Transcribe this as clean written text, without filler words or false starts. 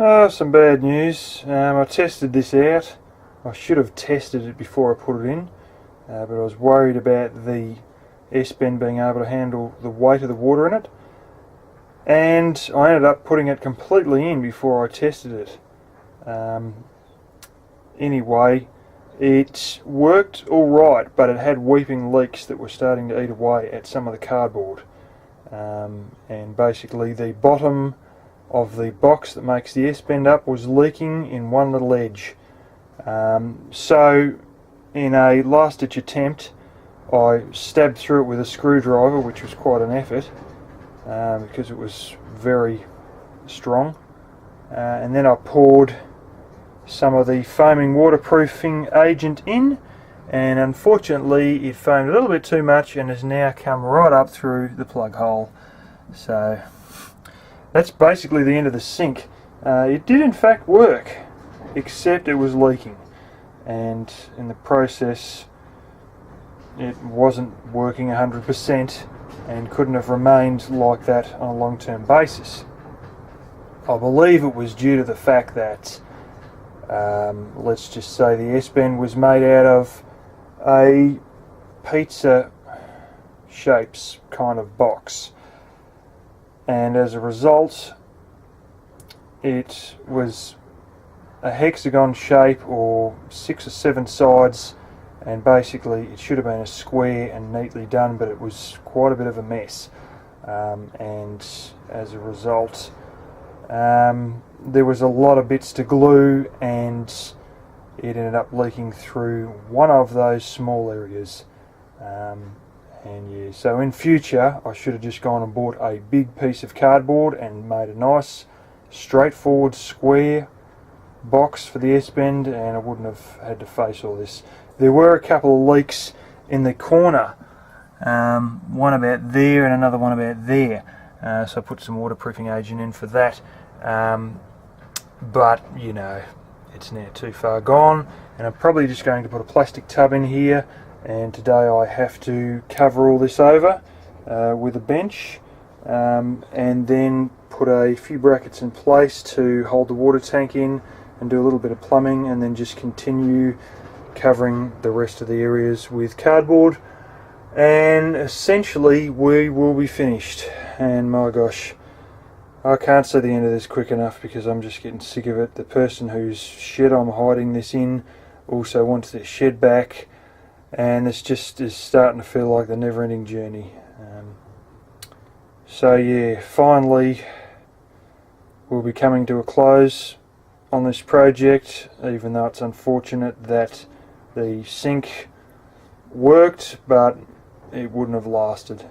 Oh, some bad news. I tested this out. I should have tested it before I put it in, but I was worried about the S-bend being able to handle the weight of the water in it, and I ended up putting it completely in before I tested it. Anyway, it worked alright, but it had weeping leaks that were starting to eat away at some of the cardboard. And basically the bottom of the box that makes the S-bend up was leaking in one little edge. So in a last ditch attempt, I stabbed through it with a screwdriver, which was quite an effort because it was very strong, and then I poured some of the foaming waterproofing agent in, and unfortunately it foamed a little bit too much and has now come right up through the plug hole. So that's basically the end of the sink. It did in fact work, except it was leaking, and in the process it wasn't working 100% and couldn't have remained like that on a long-term basis. I believe it was due to the fact that let's just say the S-bend was made out of a pizza shapes kind of box, and as a result it was a hexagon shape or 6 or 7 sides, and basically it should have been a square and neatly done, but it was quite a bit of a mess, and as a result there was a lot of bits to glue, and it ended up leaking through one of those small areas. And yeah, so in future I should have just gone and bought a big piece of cardboard and made a nice straightforward square box for the S-bend, and I wouldn't have had to face all this. There were a couple of leaks in the corner, one about there and another one about there, so I put some waterproofing agent in for that. But you know, it's now too far gone, and I'm probably just going to put a plastic tub in here, and today I have to cover all this over with a bench, and then put a few brackets in place to hold the water tank in and do a little bit of plumbing, and then just continue covering the rest of the areas with cardboard, and essentially we will be finished. And my gosh, I can't see the end of this quick enough because I'm just getting sick of it. The person whose shed I'm hiding this in also wants their shed back, and this just is starting to feel like the never-ending journey. So yeah, finally we'll be coming to a close on this project, even though it's unfortunate that the sink worked, but it wouldn't have lasted.